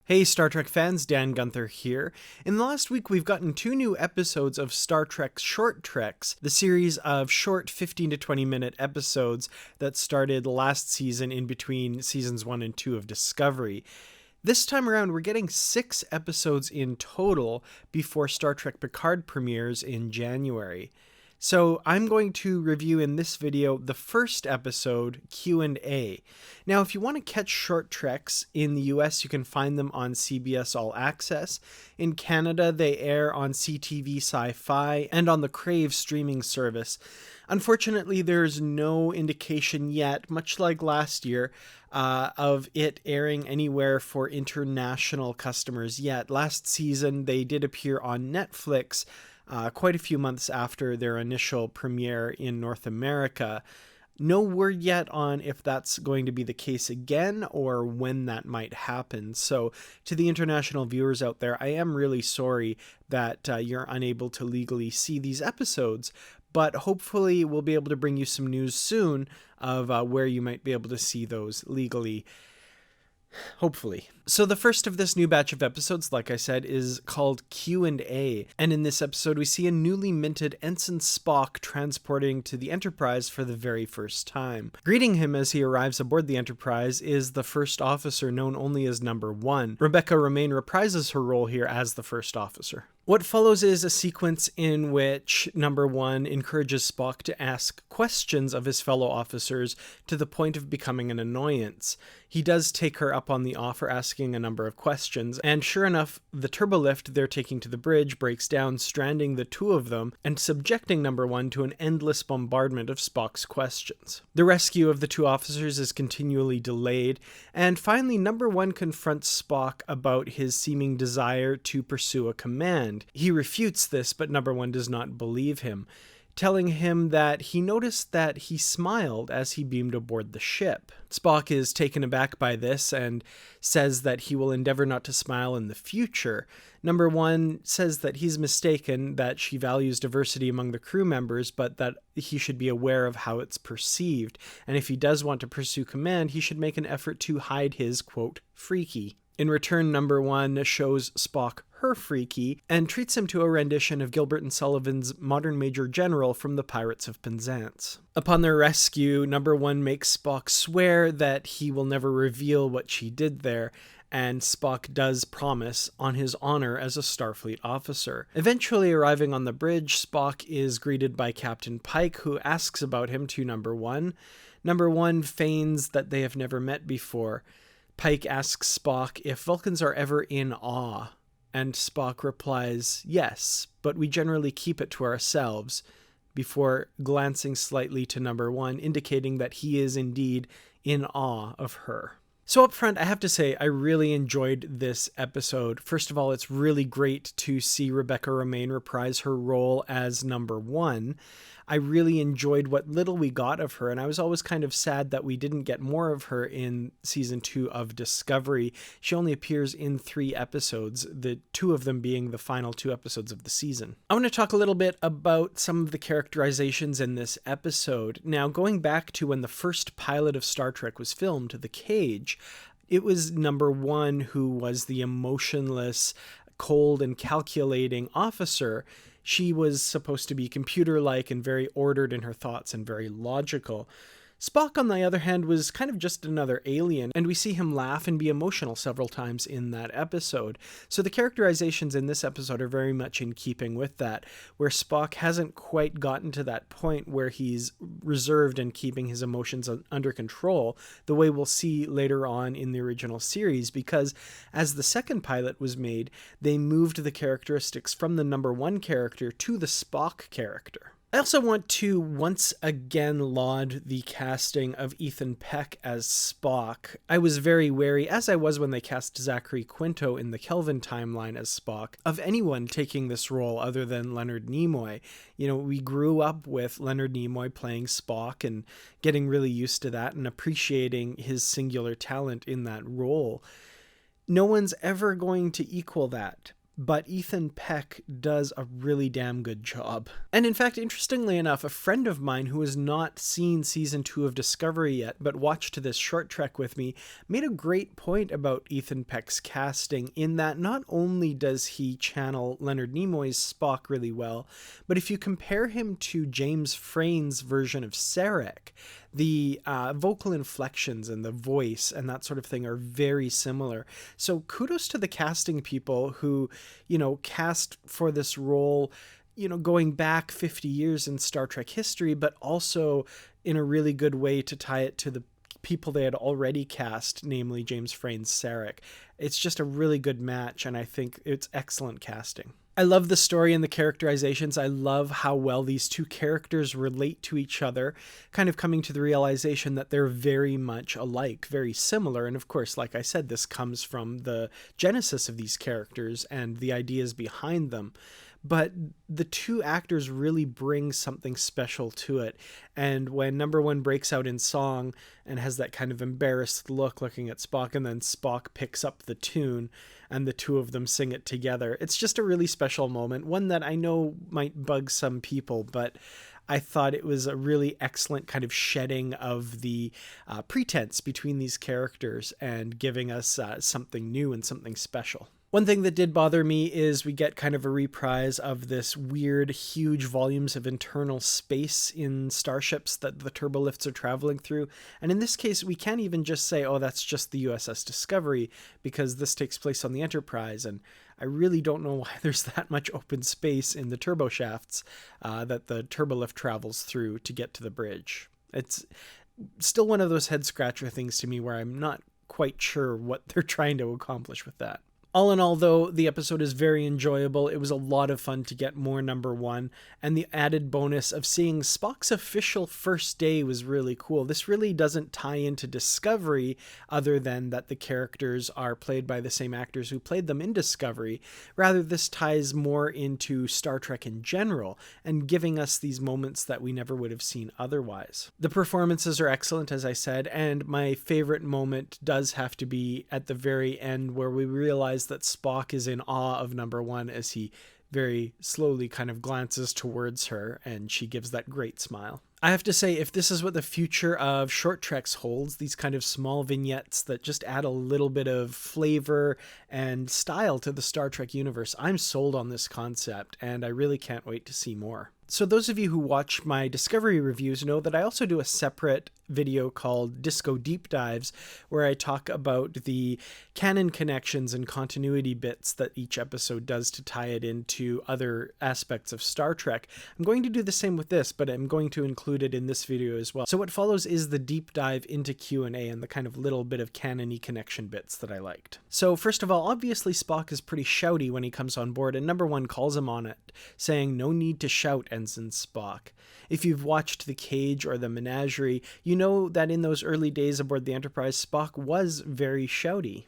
Hey Star Trek fans, Dan Gunther here. In the last week we've gotten 2 new episodes of Star Trek Short Treks, the series of short 15 to 20 minute episodes that started last season in between seasons 1 and 2 of Discovery. This time around we're getting 6 episodes in total before Star Trek Picard premieres in January. So I'm going to review in this video the first episode, Q&A. Now, if you want to catch Short Treks in the US, you can find them on CBS All Access. In Canada, they air on CTV Sci-Fi and on the Crave streaming service. Unfortunately, there's no indication yet, much like last year, of it airing anywhere for international customers yet. Last season, they did appear on Netflix, quite a few months after their initial premiere in North America. No word yet on if that's going to be the case again or when that might happen. So to the international viewers out there, I am really sorry that you're unable to legally see these episodes, but hopefully we'll be able to bring you some news soon of where you might be able to see those legally. Hopefully. So the first of this new batch of episodes, like I said, is called Q&A. And in this episode, we see a newly minted Ensign Spock transporting to the Enterprise for the very first time. Greeting him as he arrives aboard the Enterprise is the first officer known only as Number 1. Rebecca Romaine reprises her role here as the first officer. What follows is a sequence in which Number 1 encourages Spock to ask questions of his fellow officers to the point of becoming an annoyance. He does take her up on the offer, asking a number of questions, and sure enough, the turbolift they're taking to the bridge breaks down, stranding the two of them and subjecting Number 1 to an endless bombardment of Spock's questions. The rescue of the two officers is continually delayed, and finally Number 1 confronts Spock about his seeming desire to pursue a command. He refutes this, but Number 1 does not believe him, telling him that he noticed that he smiled as he beamed aboard the ship. Spock is taken aback by this and says that he will endeavor not to smile in the future. Number 1 says that he's mistaken, that she values diversity among the crew members, but that he should be aware of how it's perceived, and if he does want to pursue command, he should make an effort to hide his, quote, freaky. In return, Number 1 shows Spock her freaky and treats him to a rendition of Gilbert and Sullivan's Modern Major General from the Pirates of Penzance. Upon their rescue, Number 1 makes Spock swear that he will never reveal what she did there, and Spock does promise on his honor as a Starfleet officer. Eventually arriving on the bridge, Spock is greeted by Captain Pike, who asks about him to Number 1. Number 1 feigns that they have never met before. Pike asks Spock if Vulcans are ever in awe, and Spock replies, yes, but we generally keep it to ourselves, before glancing slightly to Number 1, indicating that he is indeed in awe of her. So up front, I have to say, I really enjoyed this episode. First of all, it's really great to see Rebecca Romaine reprise her role as Number 1. I really enjoyed what little we got of her, and I was always kind of sad that we didn't get more of her in season 2 of Discovery. She only appears in 3 episodes, the 2 of them being the final 2 episodes of the season. I want to talk a little bit about some of the characterizations in this episode. Now, going back to when the first pilot of Star Trek was filmed, The Cage, it was Number 1 who was the emotionless, cold and calculating officer. She was supposed to be computer-like and very ordered in her thoughts and very logical. Spock, on the other hand, was kind of just another alien, and we see him laugh and be emotional several times in that episode. So the characterizations in this episode are very much in keeping with that, where Spock hasn't quite gotten to that point where he's reserved and keeping his emotions under control, the way we'll see later on in the original series, because as the second pilot was made, they moved the characteristics from the Number 1 character to the Spock character. I also want to once again laud the casting of Ethan Peck as Spock. I was very wary, as I was when they cast Zachary Quinto in the Kelvin timeline as Spock, of anyone taking this role other than Leonard Nimoy. You know, we grew up with Leonard Nimoy playing Spock and getting really used to that and appreciating his singular talent in that role. No one's ever going to equal that. but Ethan Peck does a really damn good job. And in fact, interestingly enough, a friend of mine who has not seen season 2 of Discovery yet, but watched this short trek with me, made a great point about Ethan Peck's casting, in that not only does he channel Leonard Nimoy's Spock really well, but if you compare him to James Frain's version of Sarek, the vocal inflections and the voice and that sort of thing are very similar. So kudos to the casting people who, cast for this role, going back 50 years in Star Trek history, but also in a really good way to tie it to the people they had already cast, namely James Frain's Sarek. It's just a really good match, and I think it's excellent casting. I love the story and the characterizations. I love how well these two characters relate to each other, kind of coming to the realization that they're very much alike, very similar. And of course, like I said, this comes from the genesis of these characters and the ideas behind them. But the two actors really bring something special to it. And when number one breaks out in song and has that kind of embarrassed look looking at Spock, and then Spock picks up the tune and the two of them sing it together, it's just a really special moment, one that I know might bug some people, but I thought it was a really excellent kind of shedding of the pretense between these characters and giving us something new and something special. One thing that did bother me is we get kind of a reprise of this weird, huge volumes of internal space in starships that the turbolifts are traveling through. And in this case, we can't even just say, oh, that's just the USS Discovery, because this takes place on the Enterprise. And I really don't know why there's that much open space in the turbo shafts that the turbolift travels through to get to the bridge. It's still one of those head-scratcher things to me where I'm not quite sure what they're trying to accomplish with that. All in all, though, the episode is very enjoyable. It was a lot of fun to get more number one, and the added bonus of seeing Spock's official first day was really cool. This really doesn't tie into Discovery, other than that the characters are played by the same actors who played them in Discovery. Rather, this ties more into Star Trek in general, and giving us these moments that we never would have seen otherwise. The performances are excellent, as I said, and my favorite moment does have to be at the very end, where we realize that Spock is in awe of number one as he very slowly kind of glances towards her, and she gives that great smile. I have to say, if this is what the future of short treks holds, these kind of small vignettes that just add a little bit of flavor and style to the Star Trek universe, I'm sold on this concept, and I really can't wait to see more. So those of you who watch my Discovery reviews know that I also do a separate video called Disco Deep Dives, where I talk about the canon connections and continuity bits that each episode does to tie it into other aspects of Star Trek. I'm going to do the same with this, but I'm going to include it in this video as well. So what follows is the deep dive into Q&A and the kind of little bit of canon-y connection bits that I liked. So first of all, obviously Spock is pretty shouty when he comes on board, and number one calls him on it, saying, "No need to shout, Ensign Spock." If you've watched The Cage or The Menagerie, you know that in those early days aboard the Enterprise, Spock was very shouty.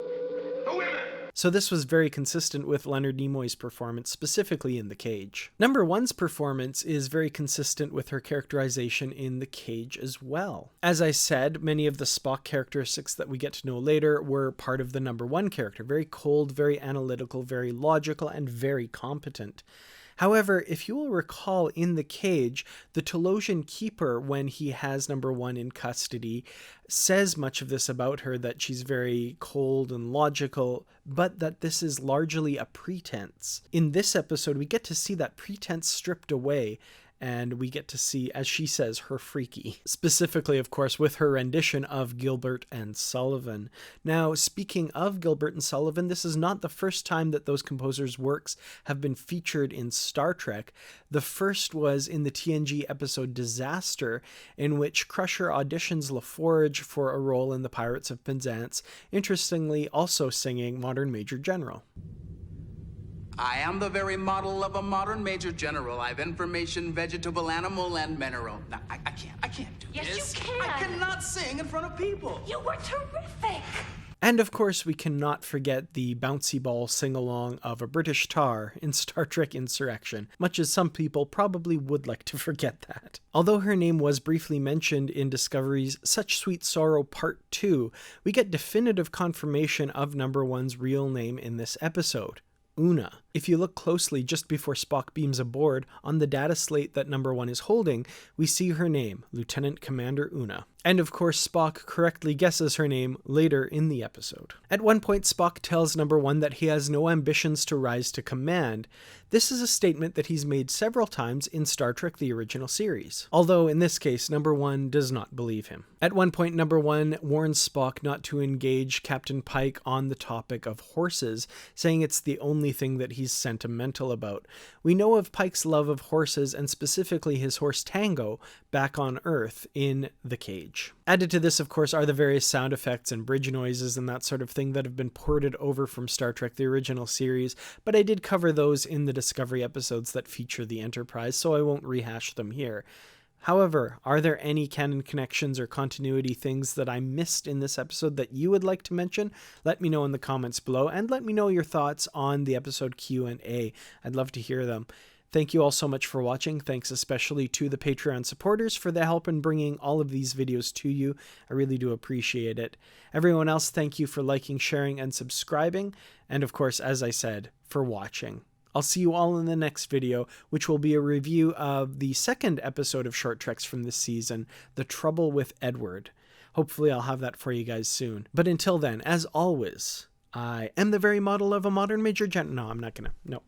So this was very consistent with Leonard Nimoy's performance, specifically in The Cage. Number one's performance is very consistent with her characterization in The Cage as well. As I said, many of the Spock characteristics that we get to know later were part of the number one character. Very cold, very analytical, very logical, and very competent. However, if you will recall in The Cage, the Telosian keeper, when he has number one in custody, says much of this about her, that she's very cold and logical, but that this is largely a pretense. In this episode, we get to see that pretense stripped away, and we get to see, as she says, her freaky. Specifically, of course, with her rendition of Gilbert and Sullivan. Now, speaking of Gilbert and Sullivan, this is not the first time that those composers' works have been featured in Star Trek. The first was in the TNG episode Disaster, in which Crusher auditions LaForge for a role in The Pirates of Penzance, interestingly also singing Modern Major General. I am the very model of a modern major general. I've information, vegetable, animal, and mineral. Now, I can't do this. Yes, you can. I cannot sing in front of people. You were terrific. And of course, we cannot forget the bouncy ball sing-along of a British tar in Star Trek Insurrection, much as some people probably would like to forget that. Although her name was briefly mentioned in Discovery's Such Sweet Sorrow Part 2, we get definitive confirmation of number one's real name in this episode, Una. If you look closely just before Spock beams aboard, on the data slate that Number 1 is holding, we see her name, Lieutenant Commander Una. And of course, Spock correctly guesses her name later in the episode. At one point, Spock tells Number 1 that he has no ambitions to rise to command. This is a statement that he's made several times in Star Trek the original series, although in this case, Number 1 does not believe him. At one point, Number 1 warns Spock not to engage Captain Pike on the topic of horses, saying it's the only thing that he's sentimental about. We know of Pike's love of horses, and specifically his horse Tango, back on Earth in The Cage. Added to this, of course, are the various sound effects and bridge noises and that sort of thing that have been ported over from Star Trek the original series, but I did cover those in the Discovery episodes that feature the Enterprise, so I won't rehash them here. However, are there any canon connections or continuity things that I missed in this episode that you would like to mention? Let me know in the comments below, and let me know your thoughts on the episode Q&A. I'd love to hear them. Thank you all so much for watching. Thanks especially to the Patreon supporters for the help in bringing all of these videos to you. I really do appreciate it. Everyone else, thank you for liking, sharing, and subscribing. And of course, as I said, for watching. I'll see you all in the next video, which will be a review of the second episode of Short Treks from this season, The Trouble with Edward. Hopefully I'll have that for you guys soon. But until then, as always, I am the very model of a modern major No, I'm not gonna. No.